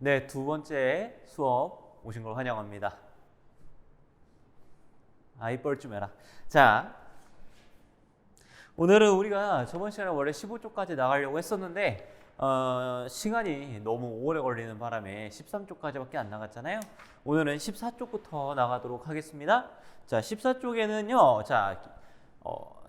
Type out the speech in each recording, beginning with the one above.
네, 두 번째 수업 오신 걸 환영합니다. 아이 뻘 좀 해라. 자, 오늘은 우리가 저번 시간에 원래 15쪽까지 나가려고 했었는데 시간이 너무 오래 걸리는 바람에 13쪽까지밖에 안 나갔잖아요. 오늘은 14쪽부터 나가도록 하겠습니다. 자, 14쪽에는요. 자,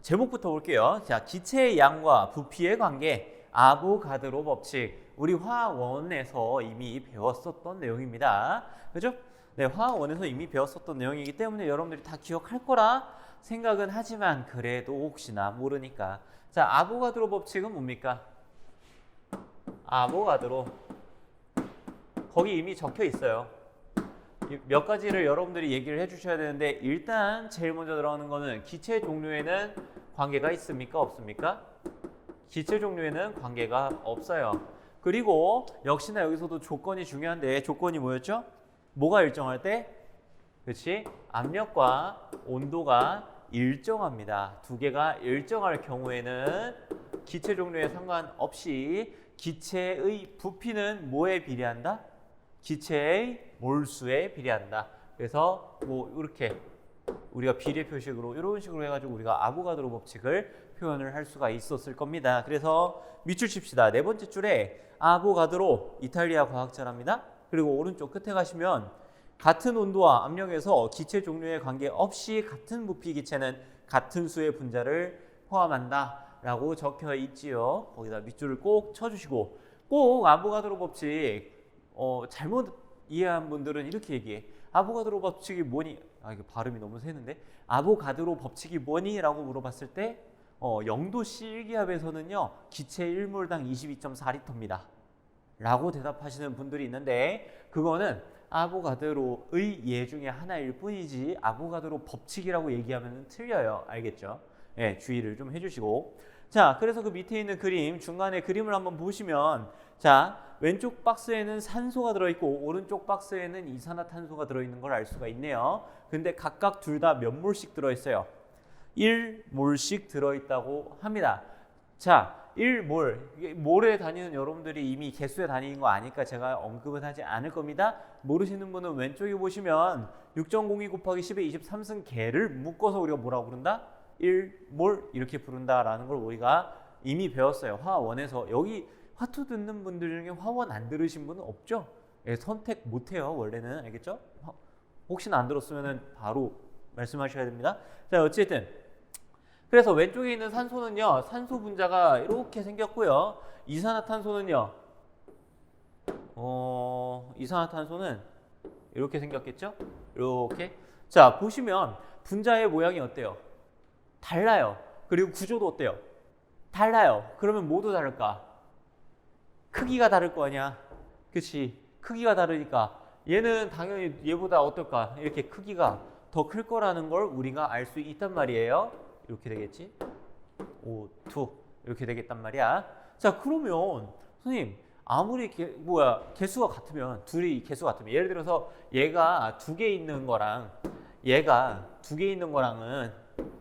제목부터 볼게요. 자, 기체의 양과 부피의 관계, 아보가드로 법칙. 우리 화학원에서 이미 배웠었던 내용입니다. 그죠? 네, 화학원에서 이미 배웠었던 내용이기 때문에 여러분들이 다 기억할 거라 생각은 하지만 그래도 혹시나 모르니까. 자, 아보가드로 법칙은 뭡니까? 아보가드로. 거기 이미 적혀 있어요. 몇 가지를 여러분들이 얘기를 해주셔야 되는데 일단 제일 먼저 들어가는 거는 기체 종류에는 관계가 있습니까? 없습니까? 기체 종류에는 관계가 없어요. 그리고 역시나 여기서도 조건이 중요한데 조건이 뭐였죠? 뭐가 일정할 때? 그렇지? 압력과 온도가 일정합니다. 두 개가 일정할 경우에는 기체 종류에 상관없이 기체의 부피는 뭐에 비례한다? 기체의 몰수에 비례한다. 그래서 뭐 이렇게 우리가 비례 표식으로 이런 식으로 해가지고 우리가 아보가드로 법칙을 표현을 할 수가 있었을 겁니다. 그래서 밑줄 칩시다. 네 번째 줄에 아보가드로 이탈리아 과학자랍니다. 그리고 오른쪽 끝에 가시면 같은 온도와 압력에서 기체 종류에 관계없이 같은 부피 기체는 같은 수의 분자를 포함한다 라고 적혀 있지요. 거기다 밑줄을 꼭 쳐주시고 꼭 아보가드로 법칙 잘못 이해한 분들은 이렇게 얘기해. 아보가드로 법칙이 뭐니? 이거 발음이 너무 세는데. 아보가드로 법칙이 뭐니? 라고 물어봤을 때 0도 C기압에서는요. 기체 1몰당 22.4리터입니다. 라고 대답하시는 분들이 있는데 그거는 아보가드로의 예 중에 하나일 뿐이지 아보가드로 법칙이라고 얘기하면 틀려요. 알겠죠? 네, 주의를 좀 해주시고. 자, 그래서 그 밑에 있는 그림, 중간에 그림을 한번 보시면 자, 왼쪽 박스에는 산소가 들어있고 오른쪽 박스에는 이산화탄소가 들어있는 걸 알 수가 있네요. 근데 각각 둘 다 몇 몰씩 들어있어요? 1몰씩 들어있다고 합니다. 자, 1몰, 몰에 다니는 여러분들이 이미 개수에 다니는 거 아니까 제가 언급은 하지 않을 겁니다. 모르시는 분은 왼쪽에 보시면 6.02 곱하기 10의 23승 개를 묶어서 우리가 뭐라고 부른다? 1몰 이렇게 부른다라는 걸 우리가 이미 배웠어요. 화원에서. 여기 화투 듣는 분들 중에 화원 안 들으신 분은 없죠? 예, 선택 못해요. 원래는. 알겠죠? 혹시나 안 들었으면 바로 말씀하셔야 됩니다. 자, 어쨌든 그래서 왼쪽에 있는 산소는요. 산소 분자가 이렇게 생겼고요. 이산화탄소는요. 이산화탄소는 이렇게 생겼겠죠? 이렇게. 자, 보시면 분자의 모양이 어때요? 달라요. 그리고 구조도 어때요? 달라요. 그러면 뭐도 다를까? 크기가 다를 거 아니야. 그치? 크기가 다르니까 얘는 당연히 얘보다 어떨까? 이렇게 크기가 더 클 거라는 걸 우리가 알 수 있단 말이에요. 이렇게 되겠지? O2 이렇게 되겠단 말이야. 자, 그러면 선생님 아무리 개수가 같으면 둘이 개수가 같으면 예를 들어서 얘가 두 개 있는 거랑 얘가 두 개 있는 거랑은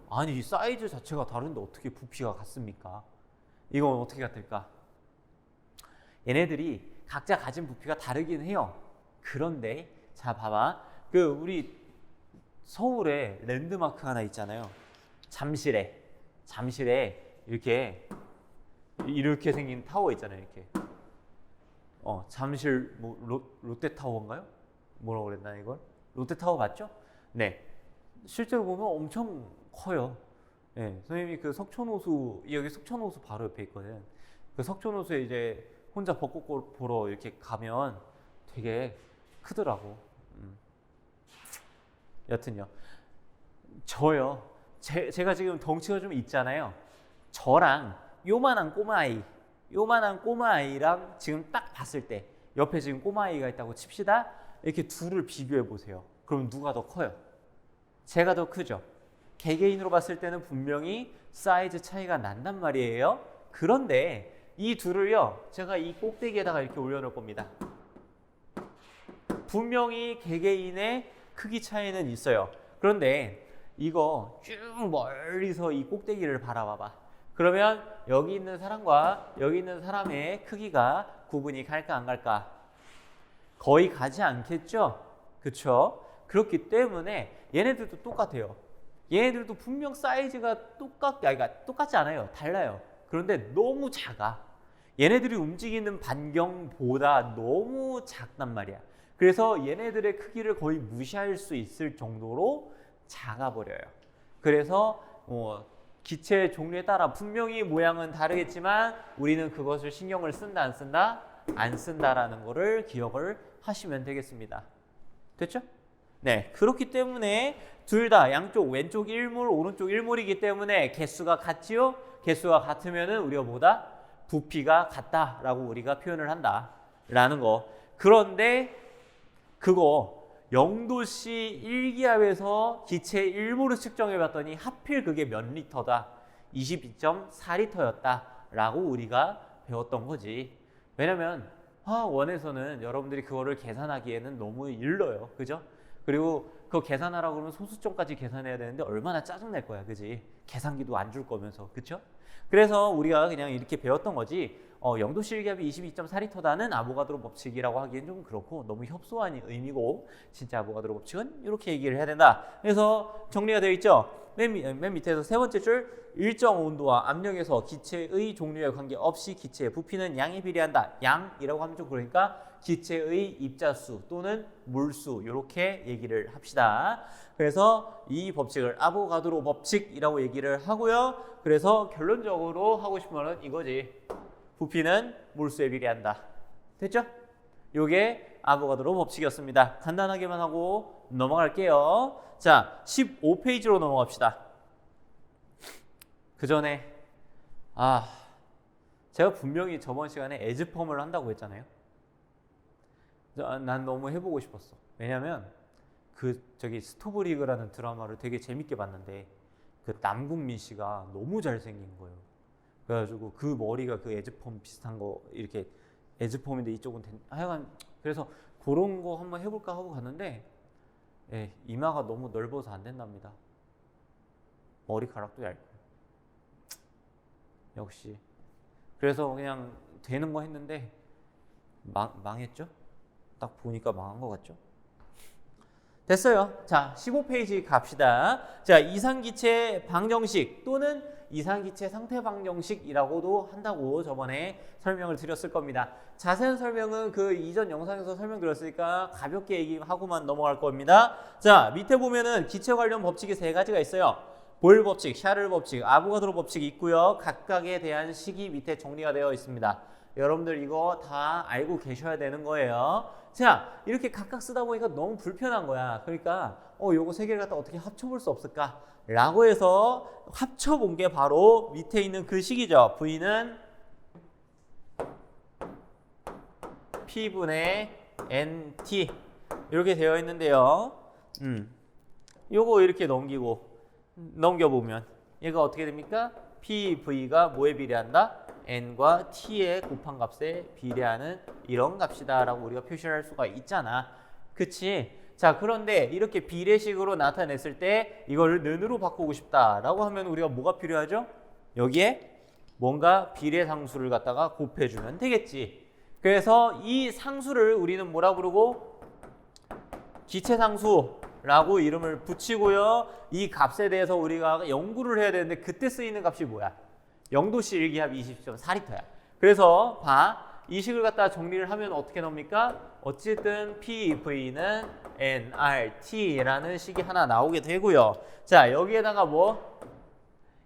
아니 사이즈 자체가 다른데 어떻게 부피가 같습니까? 이건 어떻게 같을까? 얘네들이 각자 가진 부피가 다르긴 해요. 그런데 자 봐봐. 그 우리 서울에 랜드마크 하나 있잖아요. 잠실에 이렇게 생긴 타워 있잖아요. 이렇게 잠실 뭐 롯데타워인가요? 뭐라고 그랬나 이걸? 롯데타워 맞죠? 네. 실제로 보면 엄청 커요. 네. 선생님이 그 석촌호수 여기 석촌호수 바로 옆에 있거든. 그 석촌호수에 이제 혼자 벚꽃 보러 이렇게 가면 되게 크더라고. 여튼요. 저요. 제가 지금 덩치가 좀 있잖아요. 저랑 요만한 꼬마아이랑 지금 딱 봤을 때 옆에 지금 꼬마아이가 있다고 칩시다. 이렇게 둘을 비교해 보세요. 그럼 누가 더 커요? 제가 더 크죠. 개개인으로 봤을 때는 분명히 사이즈 차이가 난단 말이에요. 그런데 이 둘을요, 제가 이 꼭대기에다가 이렇게 올려놓을 겁니다. 분명히 개개인의 크기 차이는 있어요. 그런데 이거 쭉 멀리서 이 꼭대기를 바라봐봐. 그러면 여기 있는 사람과 여기 있는 사람의 크기가 구분이 갈까 안 갈까? 거의 가지 않겠죠? 그쵸? 그렇기 때문에 얘네들도 똑같아요. 얘네들도 분명 사이즈가 똑같지 않아요. 달라요. 그런데 너무 작아. 얘네들이 움직이는 반경보다 너무 작단 말이야. 그래서 얘네들의 크기를 거의 무시할 수 있을 정도로 작아버려요. 그래서 기체 종류에 따라 분명히 모양은 다르겠지만 우리는 그것을 신경을 쓴다 안 쓴다? 안 쓴다라는 거를 기억을 하시면 되겠습니다. 됐죠? 네, 그렇기 때문에 둘 다 양쪽 왼쪽 1몰 오른쪽 1몰이기 때문에 개수가 같지요? 개수가 같으면은 우리가 뭐다? 부피가 같다라고 우리가 표현을 한다라는 거. 그런데 그거 0도씨 1기압에서 기체 1몰을 측정해 봤더니 하필 그게 몇 리터다? 22.4리터였다라고 우리가 배웠던 거지. 왜냐면 화학원에서는 여러분들이 그거를 계산하기에는 너무 일러요. 그죠? 그리고 그거 계산하라고 그러면 소수점까지 계산해야 되는데 얼마나 짜증날 거야. 그지? 계산기도 안 줄 거면서. 그쵸? 그래서 우리가 그냥 이렇게 배웠던 거지 0도씨 1기압이 22.4리터다는 아보가드로 법칙이라고 하기엔 좀 그렇고 너무 협소한 의미고 진짜 아보가드로 법칙은 이렇게 얘기를 해야 된다. 그래서 정리가 되어 있죠. 맨 밑에서 세 번째 줄 일정 온도와 압력에서 기체의 종류에 관계없이 기체의 부피는 양에 비례한다. 양이라고 하면 좀 그러니까 기체의 입자수 또는 몰수 이렇게 얘기를 합시다. 그래서 이 법칙을 아보가드로 법칙이라고 얘기를 하고요. 그래서 결론적으로 하고 싶은 말은 이거지. 부피는 몰수에 비례한다. 됐죠? 요게 아보가드로 법칙이었습니다. 간단하게만 하고 넘어갈게요. 자, 15페이지로 넘어갑시다. 그 전에 제가 분명히 저번 시간에 에즈펌을 한다고 했잖아요. 난 너무 해보고 싶었어. 왜냐면 스토브리그라는 드라마를 되게 재밌게 봤는데 그 남궁민 씨가 너무 잘생긴 거예요. 그래가지고 그 머리가 그 에즈펌 비슷한 거 이렇게 에즈펌인데 이쪽은 하여간 그래서 그런 거 한번 해볼까 하고 갔는데 이마가 너무 넓어서 안 된답니다. 머리카락도 얇고 역시 그래서 그냥 되는 거 했는데 망했죠? 딱 보니까 망한 것 같죠? 됐어요. 자, 15페이지 갑시다. 자, 이상기체 방정식 또는 이상기체 상태 방정식이라고도 한다고 저번에 설명을 드렸을 겁니다. 자세한 설명은 그 이전 영상에서 설명드렸으니까 가볍게 얘기하고만 넘어갈 겁니다. 자, 밑에 보면은 기체 관련 법칙이 세 가지가 있어요. 보일 법칙, 샤를 법칙, 아보가드로 법칙이 있고요. 각각에 대한 식이 밑에 정리가 되어 있습니다. 여러분들 이거 다 알고 계셔야 되는 거예요. 자, 이렇게 각각 쓰다 보니까 너무 불편한 거야. 그러니까 요거 세 개를 갖다 어떻게 합쳐볼 수 없을까? 라고 해서 합쳐본 게 바로 밑에 있는 그 식이죠. V는 P분의 NT 이렇게 되어 있는데요. 요거 이렇게 넘겨보면 얘가 어떻게 됩니까? PV가 뭐에 비례한다? N과 T의 곱한 값에 비례하는 이런 값이다라고 우리가 표시를 할 수가 있잖아. 그치? 자, 그런데 이렇게 비례식으로 나타냈을 때 이걸 는으로 바꾸고 싶다라고 하면 우리가 뭐가 필요하죠? 여기에 뭔가 비례상수를 갖다가 곱해주면 되겠지. 그래서 이 상수를 우리는 뭐라 부르고? 기체상수라고 이름을 붙이고요. 이 값에 대해서 우리가 연구를 해야 되는데 그때 쓰이는 값이 뭐야? 0도씨 1기압 20.4리터야. 그래서 이 식을 갖다 정리를 하면 어떻게 나옵니까? 어쨌든 PV는 nRT라는 식이 하나 나오게 되고요. 자, 여기에다가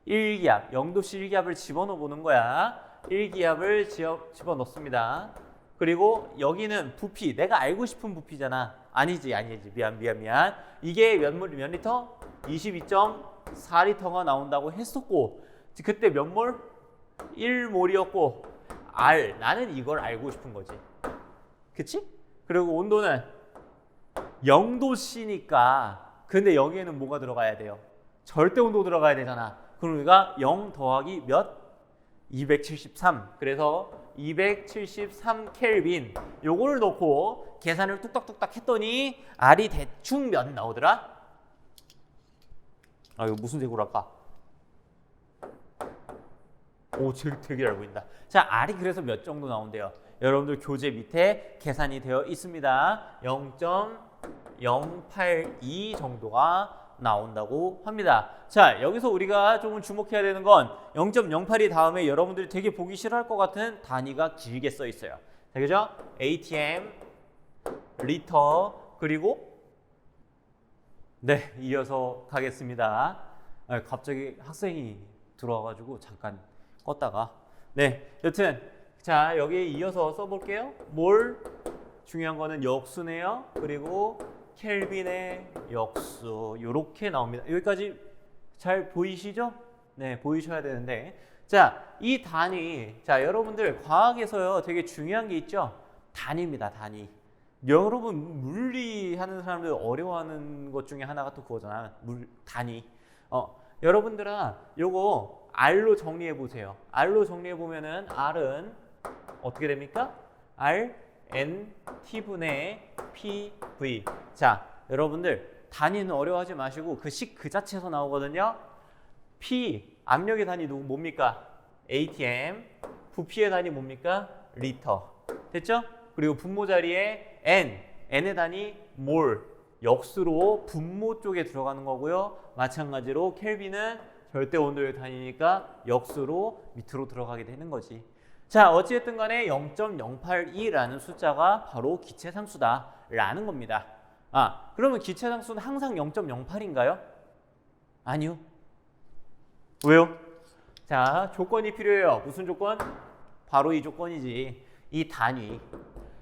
1기압, 0도씨 1기압을 집어넣어 보는 거야. 1기압을 집어넣습니다. 그리고 여기는 부피, 내가 알고 싶은 부피잖아. 아니지. 미안. 이게 몇 리터? 22.4리터가 나온다고 했었고 그때 몇 몰? 1몰이었고 나는 이걸 알고 싶은 거지. 그치? 그리고 온도는 0도씨니까 근데 여기에는 뭐가 들어가야 돼요? 절대 온도 들어가야 되잖아. 그럼 우리가 0 더하기 몇? 273. 그래서 273 켈빈 요거를 넣고 계산을 뚝딱뚝딱 했더니 R이 대충 몇 나오더라? 이거 무슨 색으로 할까? 오, 되게 잘 보인다. 자, R이 그래서 몇 정도 나온대요? 여러분들 교재 밑에 계산이 되어 있습니다. 0.082 정도가 나온다고 합니다. 자, 여기서 우리가 조금 주목해야 되는 건 0.08이 다음에 여러분들이 되게 보기 싫어할 것 같은 단위가 길게 써 있어요. 자, 그죠? ATM, 리터, 그리고 네, 이어서 가겠습니다. 갑자기 학생이 들어와가지고 잠깐 껐다가 네, 여튼 자, 여기에 이어서 써볼게요. 몰, 중요한 거는 역수네요. 그리고 켈빈의 역수 이렇게 나옵니다. 여기까지 잘 보이시죠? 네, 보이셔야 되는데 자, 이 단위 자, 여러분들 과학에서요 되게 중요한 게 있죠? 단위입니다. 단위. 여러분 물리 하는 사람들 어려워하는 것 중에 하나가 또 그거잖아. 단위. 여러분들아 요거 R로 정리해 보세요. R로 정리해 보면은 R은 어떻게 됩니까? R N T분의 PV. 자, 여러분들 단위는 어려워하지 마시고 그 식 그 자체에서 나오거든요. P, 압력의 단위 뭡니까? ATM. 부피의 단위 뭡니까? 리터. 됐죠? 그리고 분모 자리에 N, N의 단위 몰. 역수로 분모 쪽에 들어가는 거고요. 마찬가지로 켈빈은 절대 온도의 단위니까 역수로 밑으로 들어가게 되는 거지. 자, 어찌됐든 간에 0.082라는 숫자가 바로 기체상수다라는 겁니다. 그러면 기체상수는 항상 0.08인가요? 아니요. 왜요? 자, 조건이 필요해요. 무슨 조건? 바로 이 조건이지. 이 단위.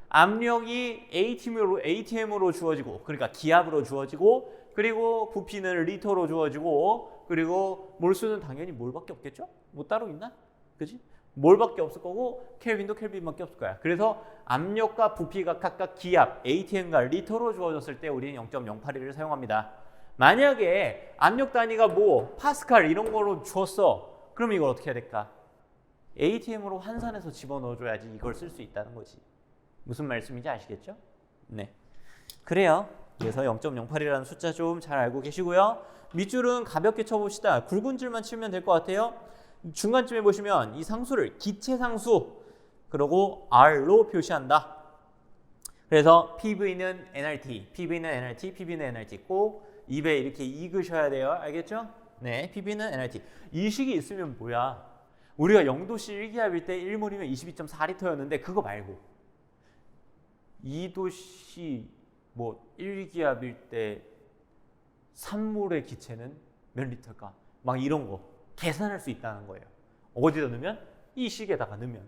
압력이 ATM으로 주어지고, 그러니까 기압으로 주어지고, 그리고 부피는 리터로 주어지고, 그리고 몰수는 당연히 몰밖에 없겠죠? 뭐 따로 있나? 그지? 몰밖에 없을 거고 켈빈도 켈빈밖에 없을 거야. 그래서 압력과 부피가 각각 기압, ATM과 리터로 주어졌을 때 우리는 0.082를 사용합니다. 만약에 압력 단위가 뭐 파스칼 이런 거로 주었어. 그럼 이걸 어떻게 해야 될까? ATM으로 환산해서 집어넣어줘야지 이걸 쓸 수 있다는 거지. 무슨 말씀인지 아시겠죠? 네. 그래요. 그래서 0.08이라는 숫자 좀 잘 알고 계시고요. 밑줄은 가볍게 쳐봅시다. 굵은 줄만 치면 될 것 같아요. 중간쯤에 보시면 이 상수를 기체상수 그리고 R로 표시한다. 그래서 PV는 nRT, PV는 nRT, PV는 nRT 꼭 입에 이렇게 익으셔야 돼요. 알겠죠? 네, PV는 nRT. 이 식이 있으면 뭐야? 우리가 0도씨 1기압일 때 1몰이면 22.4리터였는데 그거 말고 2도씨 뭐 1기압일 때 3몰의 기체는 몇 리터일까? 막 이런 거 계산할 수 있다는 거예요. 어디다 넣으면? 이 식에다가 넣으면.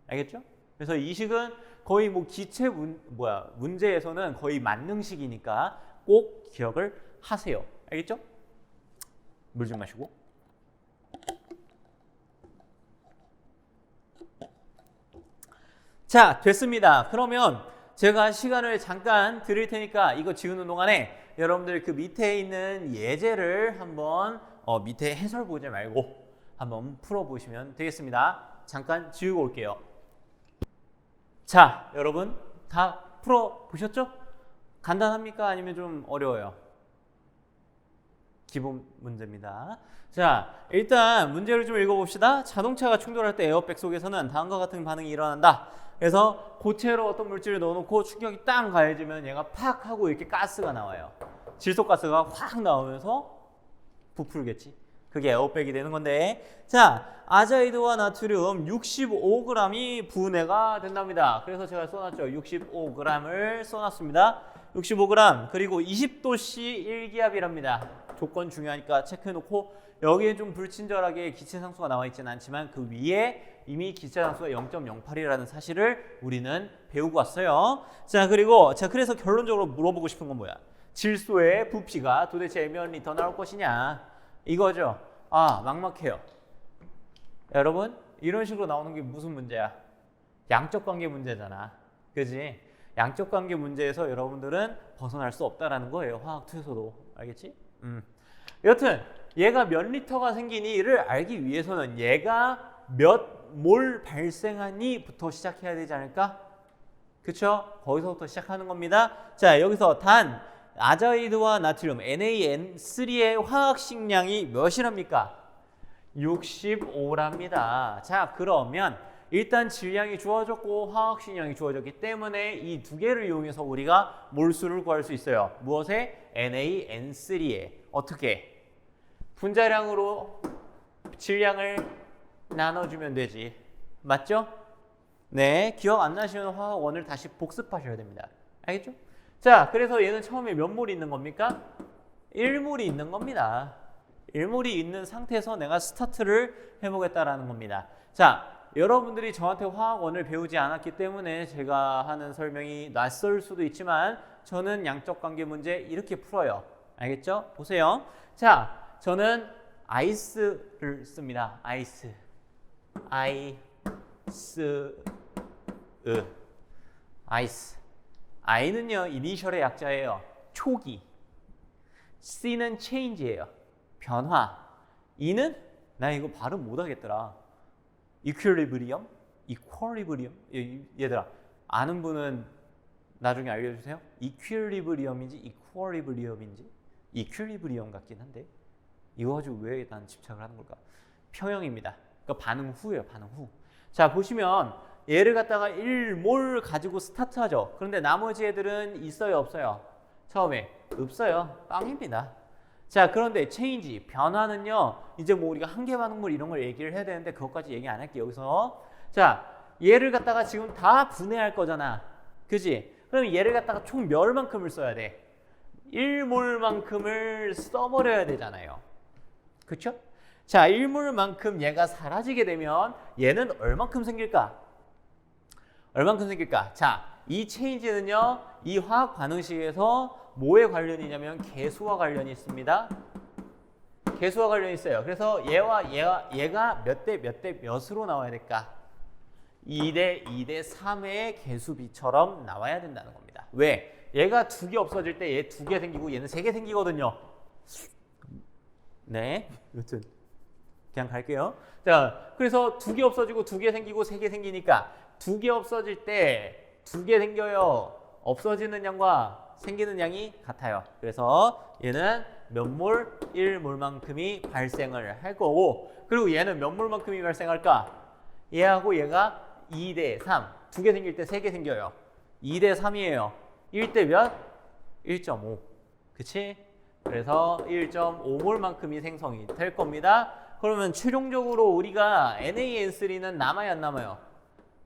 알겠죠? 그래서 이 식은 거의 뭐 기체 문제에서는 거의 만능식이니까 꼭 기억을 하세요. 알겠죠? 물 좀 마시고. 자, 됐습니다. 그러면 제가 시간을 잠깐 드릴 테니까 이거 지우는 동안에 여러분들 그 밑에 있는 예제를 한번 밑에 해설 보지 말고 한번 풀어보시면 되겠습니다. 잠깐 지우고 올게요. 자, 여러분 다 풀어보셨죠? 간단합니까? 아니면 좀 어려워요? 기본 문제입니다. 자, 일단 문제를 좀 읽어봅시다. 자동차가 충돌할 때 에어백 속에서는 다음과 같은 반응이 일어난다. 그래서 고체로 어떤 물질을 넣어놓고 충격이 딱 가해지면 얘가 팍 하고 이렇게 가스가 나와요. 질소가스가 확 나오면서 부풀겠지. 그게 에어백이 되는 건데, 자, 아자이드와 나트륨 65g이 분해가 된답니다. 그래서 제가 써놨죠. 65g을 써놨습니다. 65g 그리고 20도씨 1기압이랍니다. 조건 중요하니까 체크해놓고 여기에 좀 불친절하게 기체상수가 나와 있지는 않지만 그 위에 이미 기체상수가 0.08이라는 사실을 우리는 배우고 왔어요. 자, 그리고 그래서 결론적으로 물어보고 싶은 건 뭐야? 질소의 부피가 도대체 몇 리터 나올 것이냐? 이거죠. 막막해요. 여러분, 이런 식으로 나오는 게 무슨 문제야? 양적 관계 문제잖아. 그지? 양적 관계 문제에서 여러분들은 벗어날 수 없다라는 거예요. 화학2에서도. 알겠지? 여튼 얘가 몇 리터가 생기니를 알기 위해서는 얘가 몇 몰 발생하니부터 시작해야 되지 않을까? 그쵸? 거기서부터 시작하는 겁니다. 자, 여기서 단 아자이드와 나트륨 NaN3의 화학식량이 몇이랍니까? 65랍니다. 자, 그러면 일단 질량이 주어졌고 화학식량이 주어졌기 때문에 이 두 개를 이용해서 우리가 몰수를 구할 수 있어요. 무엇에? NaN3에. 어떻게? 분자량으로 질량을 나눠주면 되지. 맞죠? 네, 기억 안 나시면 화학원을 다시 복습하셔야 됩니다. 알겠죠? 자, 그래서 얘는 처음에 몇 몰이 있는 겁니까? 1몰이 있는 겁니다. 1몰이 있는 상태에서 내가 스타트를 해보겠다라는 겁니다. 자, 여러분들이 저한테 화학원을 배우지 않았기 때문에 제가 하는 설명이 낯설 수도 있지만 저는 양적 관계 문제 이렇게 풀어요. 알겠죠? 보세요. 자, 저는 아이스를 씁니다. 아이스. 아이스. I는요, 이니셜의 약자예요. 초기. C는 change예요. 변화. E는 나 이거 발음 못 하겠더라. equilibrium? 얘들아, 아는 분은 나중에 알려주세요. equilibrium인지 equilibrium인지 equilibrium 같긴 한데 이거 가지고 왜 난 집착을 하는 걸까? 평형입니다. 그러니까 반응 후예요. 반응 후. 자, 보시면 얘를 갖다가 1몰 가지고 스타트하죠. 그런데 나머지 애들은 있어요, 없어요? 처음에 없어요. 빵입니다. 자, 그런데 체인지, 변화는요, 이제 뭐 우리가 한계 반응물 이런 걸 얘기를 해야 되는데 그것까지 얘기 안 할게요, 여기서. 자, 얘를 갖다가 지금 다 분해할 거잖아. 그지? 그럼 얘를 갖다가 총 몇 만큼을 써야 돼? 1몰만큼을 써버려야 되잖아요. 그쵸? 자, 1몰만큼 얘가 사라지게 되면 얘는 얼만큼 생길까? 얼만큼 생길까? 자, 이 체인지는요, 이 화학 반응식에서 뭐에 관련이냐면 개수와 관련이 있습니다. 개수와 관련이 있어요. 그래서 얘가 몇 대 몇으로 나와야 될까? 2대 2대 3의 개수비처럼 나와야 된다는 겁니다. 왜? 얘가 두 개 없어질 때 얘 두 개 생기고 얘는 세 개 생기거든요. 네, 여튼 그냥 갈게요. 자, 그래서 두 개 없어지고 두 개 생기고 세 개 생기니까 두 개 없어질 때 두 개 생겨요. 없어지는 양과 생기는 양이 같아요. 그래서 얘는 몇 몰? 1몰만큼이 발생을 할 거고, 그리고 얘는 몇 몰만큼이 발생할까? 얘하고 얘가 2대 3. 두 개 생길 때 세 개 생겨요. 2대 3이에요. 1대 몇? 1.5. 그치? 그래서 1.5몰만큼이 생성이 될 겁니다. 그러면 최종적으로 우리가 NaN3는 남아요, 안 남아요?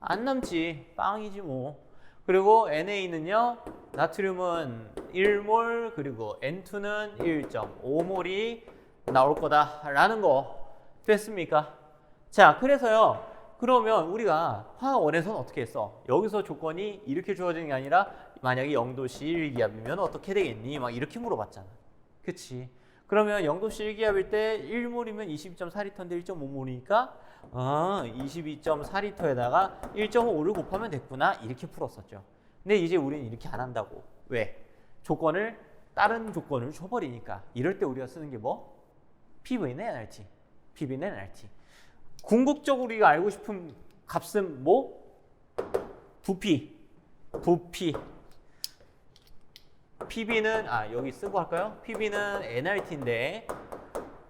안 남지. 빵이지 뭐. 그리고 Na는요, 나트륨은 1몰, 그리고 N2는 1.5몰이 나올 거다라는 거 됐습니까? 자, 그래서요, 그러면 우리가 화학원에서는 어떻게 했어? 여기서 조건이 이렇게 주어지는 게 아니라 만약에 0도씨 1기압이면 어떻게 되겠니? 막 이렇게 물어봤잖아. 그치? 그러면 0도씨 1기압일 때 1몰이면 22.4리터인데 1.5몰이니까 22.4리터에다가 1.5를 곱하면 됐구나. 이렇게 풀었었죠. 근데 이제 우리는 이렇게 안 한다고. 왜? 조건을 다른 조건을 줘버리니까. 이럴 때 우리가 쓰는 게 뭐? PV는 NRT. PV는 NRT. 궁극적으로 우리가 알고 싶은 값은 뭐? 부피. PB는 여기 쓰고 할까요? PB는 NRT인데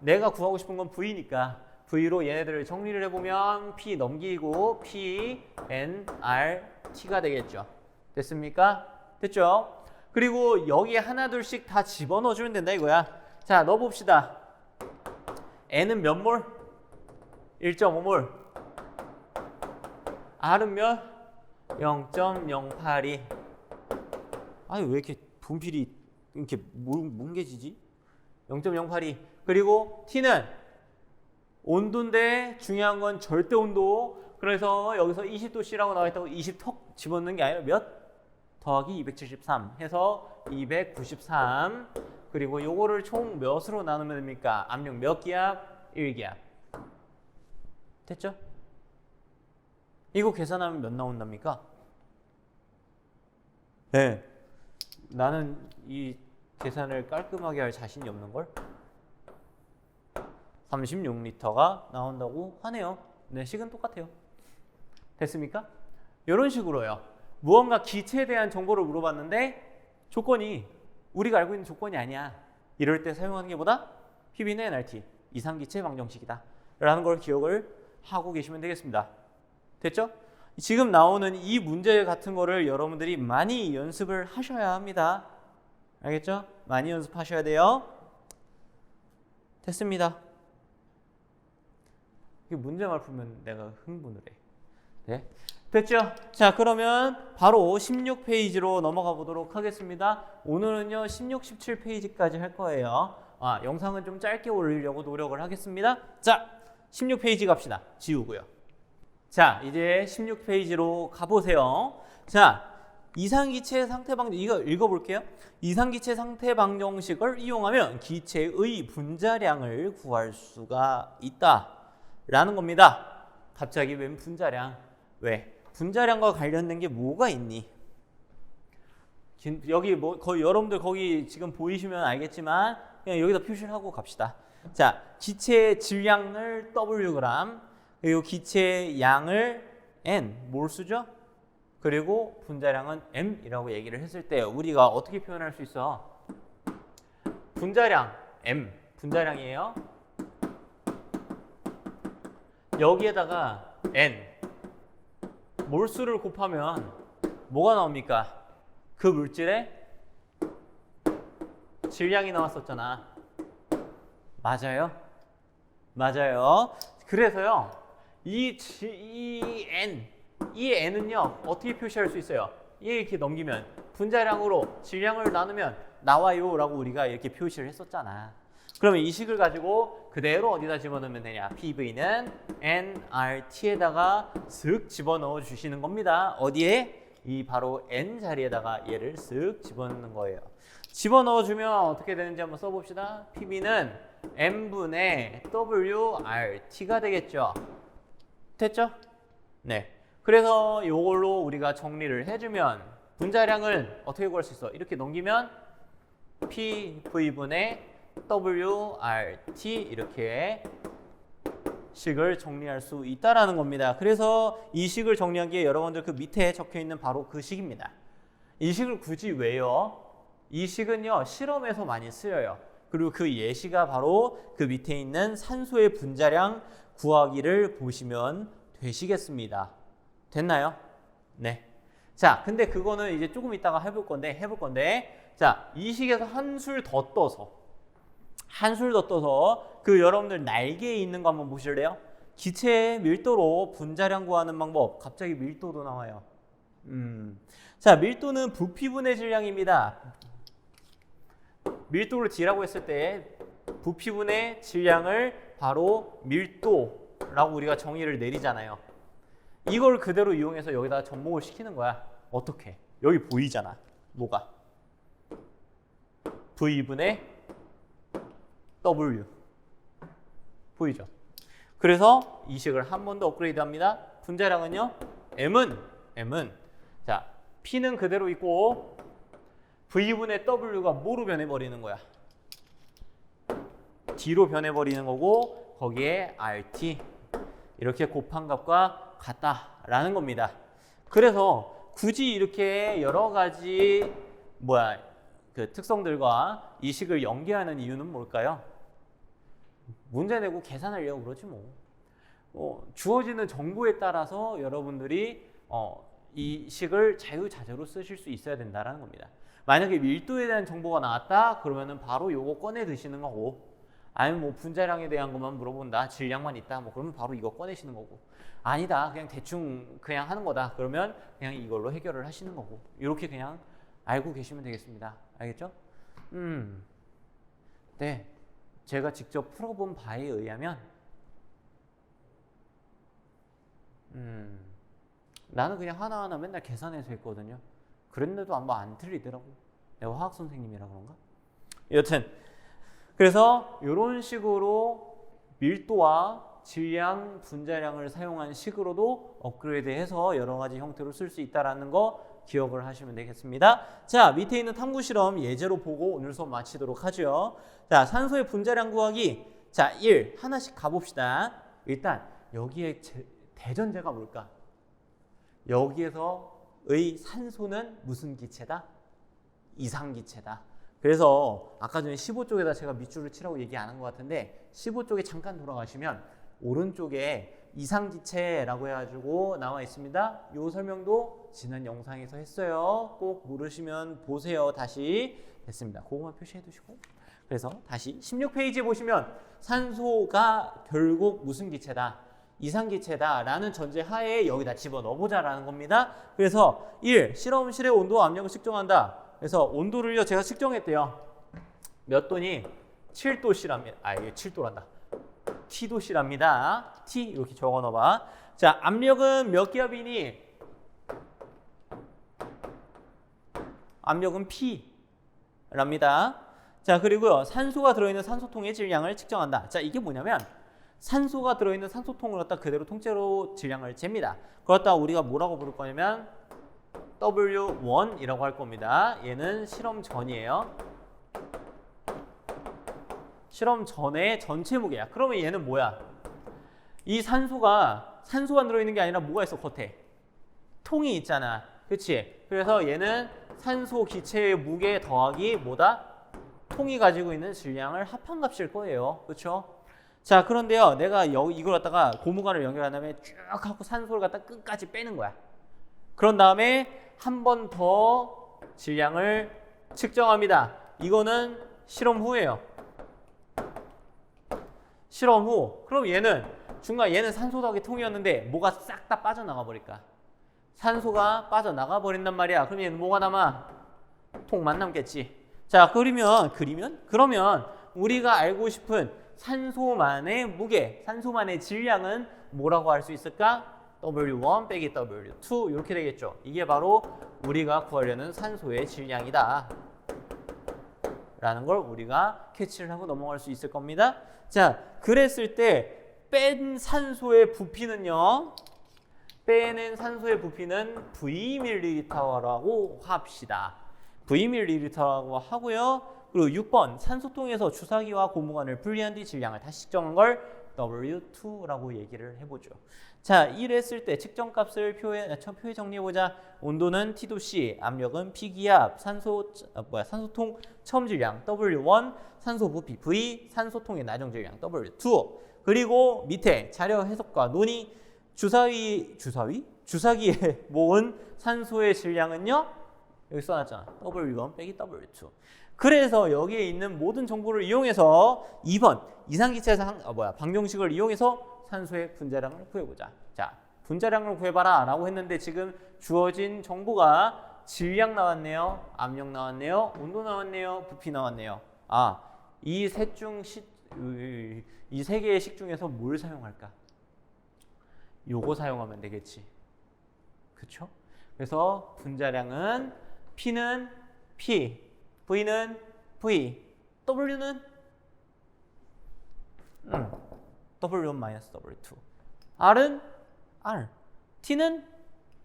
내가 구하고 싶은 건 V니까 V로 얘네들을 정리를 해보면 P 넘기고 P, N, R, T가 되겠죠. 됐습니까? 됐죠? 그리고 여기에 하나 둘씩 다 집어넣어주면 된다 이거야. 자, 넣어봅시다. N은 몇 몰? 1.5몰. R은 몇? 0.082. 아니 왜 이렇게 분필이 이렇게 뭉개지지? 0.082. 그리고 T는 온도인데 중요한 건 절대 온도. 그래서 여기서 20도씨라고 나와 있다고 20턱 집어넣는 게 아니라 몇? 더하기 273 해서 293. 그리고 요거를 총 몇으로 나누면 됩니까? 압력 몇 기압? 1기압. 됐죠? 이거 계산하면 몇 나온답니까? 네. 나는 이 계산을 깔끔하게 할 자신이 없는걸? 36리터가 나온다고 하네요. 네, 식은 똑같아요. 됐습니까? 이런 식으로요. 무언가 기체에 대한 정보를 물어봤는데 조건이 우리가 알고 있는 조건이 아니야. 이럴 때 사용하는 게 뭐다? PB는 NRT, 이상기체 방정식이다 라는 걸 기억을 하고 계시면 되겠습니다. 됐죠? 지금 나오는 이 문제 같은 거를 여러분들이 많이 연습을 하셔야 합니다. 알겠죠? 많이 연습하셔야 돼요. 됐습니다. 이 문제만 풀면 내가 흥분을 해. 네? 됐죠? 자, 그러면 바로 16페이지로 넘어가 보도록 하겠습니다. 오늘은요 16, 17페이지까지 할 거예요. 영상은 좀 짧게 올리려고 노력을 하겠습니다. 자, 16페이지 갑시다. 지우고요. 자, 이제 16페이지로 가보세요. 자, 이상기체 상태방정, 이거 읽어볼게요. 이상기체 상태방정식을 이용하면 기체의 분자량을 구할 수가 있다 라는 겁니다. 갑자기 웬 분자량? 왜? 분자량과 관련된 게 뭐가 있니? 여기 뭐 거의 여러분들 거기 지금 보이시면 알겠지만 그냥 여기다 표시를 하고 갑시다. 자, 기체 질량을 W g, 그리고 기체 양을 N 몰수죠? 그리고 분자량은 M이라고 얘기를 했을 때 우리가 어떻게 표현할 수 있어? 분자량 M, 분자량이에요. 여기에다가 N, 몰수를 곱하면 뭐가 나옵니까? 그 물질의 질량이 나왔었잖아. 맞아요? 맞아요. 그래서요, 이 N은요, 어떻게 표시할 수 있어요? 이렇게 넘기면 분자량으로 질량을 나누면 나와요 라고 우리가 이렇게 표시를 했었잖아. 그러면 이 식을 가지고 그대로 어디다 집어넣으면 되냐? PV는 nRT에다가 쓱 집어넣어 주시는 겁니다. 어디에? 이 바로 N 자리에다가 얘를 쓱 집어넣는 거예요. 집어넣어 주면 어떻게 되는지 한번 써봅시다. PV는 N분의 WRT가 되겠죠. 됐죠? 네. 그래서 이걸로 우리가 정리를 해주면 분자량을 어떻게 구할 수 있어? 이렇게 넘기면 PV분의 WRT 이렇게 식을 정리할 수 있다라는 겁니다. 그래서 이 식을 정리한 게 여러분들 그 밑에 적혀 있는 바로 그 식입니다. 이 식을 굳이 왜요? 이 식은요 실험에서 많이 쓰여요. 그리고 그 예시가 바로 그 밑에 있는 산소의 분자량 구하기를 보시면 되시겠습니다. 됐나요? 네. 자, 근데 그거는 이제 조금 이따가 해볼 건데, 자, 이 식에서 한술 더 떠서 그 여러분들 날개에 있는 거 한번 보실래요? 기체의 밀도로 분자량 구하는 방법. 갑자기 밀도도 나와요. 자, 밀도는 부피분의 질량입니다. 밀도를 D라고 했을 때 부피분의 질량을 바로 밀도라고 우리가 정의를 내리잖아요. 이걸 그대로 이용해서 여기다가 접목을 시키는 거야. 어떻게? 여기 보이잖아. 뭐가? V분의 W. 보이죠? 그래서 이 식을 한 번 더 업그레이드 합니다. 분자량은요. M은 자, P는 그대로 있고 V분의 W가 뭐로 변해버리는 거야? D로 변해버리는 거고 거기에 RT 이렇게 곱한 값과 같다라는 겁니다. 그래서 굳이 이렇게 여러 가지 그 특성들과 이 식을 연계하는 이유는 뭘까요? 문제 내고 계산하려고 그러지 뭐. 주어지는 정보에 따라서 여러분들이 이 식을 자유자재로 쓰실 수 있어야 된다는 겁니다. 만약에 밀도에 대한 정보가 나왔다 그러면은 바로 요거 꺼내 드시는 거고, 아니면 뭐 분자량에 대한 것만 물어본다, 질량만 있다 뭐 그러면 바로 이거 꺼내시는 거고, 아니다 그냥 대충 그냥 하는 거다 그러면 그냥 이걸로 해결을 하시는 거고, 이렇게 그냥 알고 계시면 되겠습니다. 알겠죠? 네, 제가 직접 풀어본 바에 의하면 나는 그냥 하나하나 맨날 계산해서 했거든요. 그랬는데도 아마 안 틀리더라고. 내가 화학 선생님이라 그런가? 여튼 그래서 이런 식으로 밀도와 질량, 분자량을 사용한 식으로도 업그레이드해서 여러 가지 형태로 쓸 수 있다는 거 기억을 하시면 되겠습니다. 자, 밑에 있는 탐구 실험 예제로 보고 오늘 수업 마치도록 하죠. 자, 산소의 분자량 구하기. 자, 1 하나씩 가봅시다. 일단 여기에 대전제가 뭘까? 여기에서의 산소는 무슨 기체다? 이상기체다. 그래서 아까 전에 15쪽에다 제가 밑줄을 치라고 얘기 안 한 것 같은데 15쪽에 잠깐 돌아가시면 오른쪽에 이상기체라고 해가지고 나와 있습니다. 요 설명도 지난 영상에서 했어요. 꼭 모르시면 보세요. 다시 됐습니다. 그거만 표시해 두시고. 그래서 다시 16페이지에 보시면 산소가 결국 무슨 기체다? 이상기체다 라는 전제 하에 여기다 집어넣어 보자라는 겁니다. 그래서 1. 실험실의 온도와 압력을 측정한다. 그래서 온도를요 제가 측정했대요. 몇 도니? 7도씨랍니다. 아 이게 7도란다. T도씨랍니다. T 이렇게 적어 넣어봐. 자, 압력은 몇 기압이니? 압력은 P랍니다. 자, 그리고요 산소가 들어있는 산소통의 질량을 측정한다. 자, 이게 뭐냐면 산소가 들어있는 산소통을 갖다 그대로 통째로 질량을 잽니다. 그렇다 우리가 뭐라고 부를 거냐면 W1이라고 할 겁니다. 얘는 실험 전이에요. 실험 전의 전체 무게야. 그러면 얘는 뭐야? 이 산소만 들어있는 게 아니라 뭐가 있어? 겉에 통이 있잖아. 그치? 그래서 얘는 산소 기체의 무게 더하기 뭐다? 통이 가지고 있는 질량을 합한 값일 거예요. 그렇죠? 자, 그런데요 내가 이걸 갖다가 고무관을 연결한 다음에 쭉 하고 산소를 갖다 끝까지 빼는 거야. 그런 다음에 한 번 더 질량을 측정합니다. 이거는 실험 후예요. 실험 후. 그럼 얘는 중간 얘는 산소 더하기 통이었는데 뭐가 싹 다 빠져나가 버릴까? 산소가 빠져나가 버린단 말이야. 그럼 얘는 뭐가 남아? 통만 남겠지. 자, 그러면 우리가 알고 싶은 산소만의 무게, 산소만의 질량은 뭐라고 할 수 있을까? W1 빼기 W2 이렇게 되겠죠. 이게 바로 우리가 구하려는 산소의 질량이다 라는 걸 우리가 캐치를 하고 넘어갈 수 있을 겁니다. 자, 그랬을 때 뺀 산소의 부피는요. 빼낸 산소의 부피는 Vml라고 합시다. Vml라고 하고요. 그리고 6번 산소통에서 주사기와 고무관을 분리한 뒤 질량을 다시 측정한 걸 W2라고 얘기를 해보죠. 자, 이랬을 때 측정값을 표에 정리해보자. 온도는 T도씨, 압력은 P기압, 산소통 처음 질량 W1, 산소 부피 V, 산소통의 나중 질량 W2. 그리고 밑에 자료 해석과 논의 주사기에 모은 산소의 질량은요. 여기 써놨잖아. W1 빼기 W2. 그래서 여기에 있는 모든 정보를 이용해서 2번 이상기체에서 방정식을 이용해서 산소의 분자량을 구해보자. 자, 분자량을 구해봐라 라고 했는데 지금 주어진 정보가 질량 나왔네요. 압력 나왔네요. 온도 나왔네요. 부피 나왔네요. 아, 이 세 개의 식 중에서 뭘 사용할까? 요거 사용하면 되겠지. 그쵸? 그래서 분자량은 P는 P, V는 V, W는 W1-W2, R은 R, T는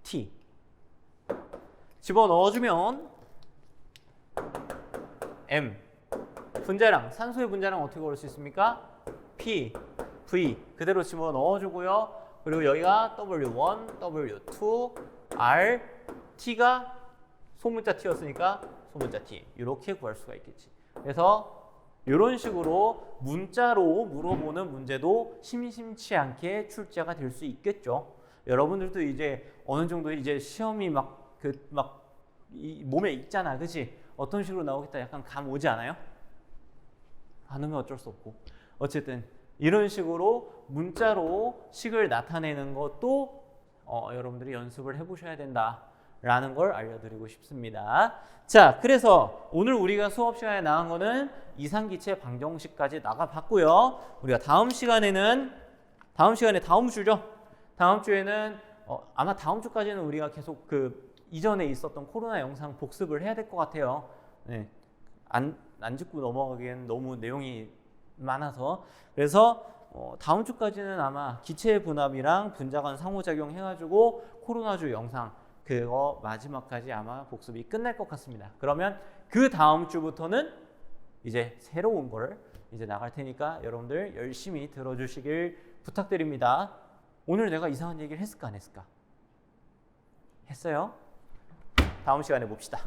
T. 집어넣어주면 M, 분자량, 산소의 분자량 어떻게 구할 수 있습니까? P, V 그대로 집어넣어주고요. 그리고 여기가 W1, W2, R, T가 소문자 T였으니까 소문자 T 이렇게 구할 수가 있겠지. 그래서 이런 식으로 문자로 물어보는 문제도 심심치 않게 출제가 될 수 있겠죠. 여러분들도 이제 어느 정도 이제 시험이 이 몸에 있잖아, 그렇지? 어떤 식으로 나오겠다 약간 감 오지 않아요? 안 오면 어쩔 수 없고. 어쨌든 이런 식으로 문자로 식을 나타내는 것도 여러분들이 연습을 해보셔야 된다라는 걸 알려드리고 싶습니다. 자, 그래서 오늘 우리가 수업 시간에 나온 거는 이상기체 방정식까지 나가봤고요. 우리가 다음 시간에 다음 주죠. 다음 주에는 아마 다음 주까지는 우리가 계속 이전에 있었던 코로나 영상 복습을 해야 될 것 같아요. 네. 안 짚고 넘어가기엔 너무 내용이 많아서. 그래서 다음 주까지는 아마 기체 분압이랑 분자 간 상호작용 해가지고 코로나주 영상 그거 마지막까지 아마 복습이 끝날 것 같습니다. 그러면 그 다음 주부터는 이제 새로운 걸 이제 나갈 테니까 여러분들 열심히 들어주시길 부탁드립니다. 오늘 내가 이상한 얘기를 했을까 안 했을까? 했어요. 다음 시간에 봅시다.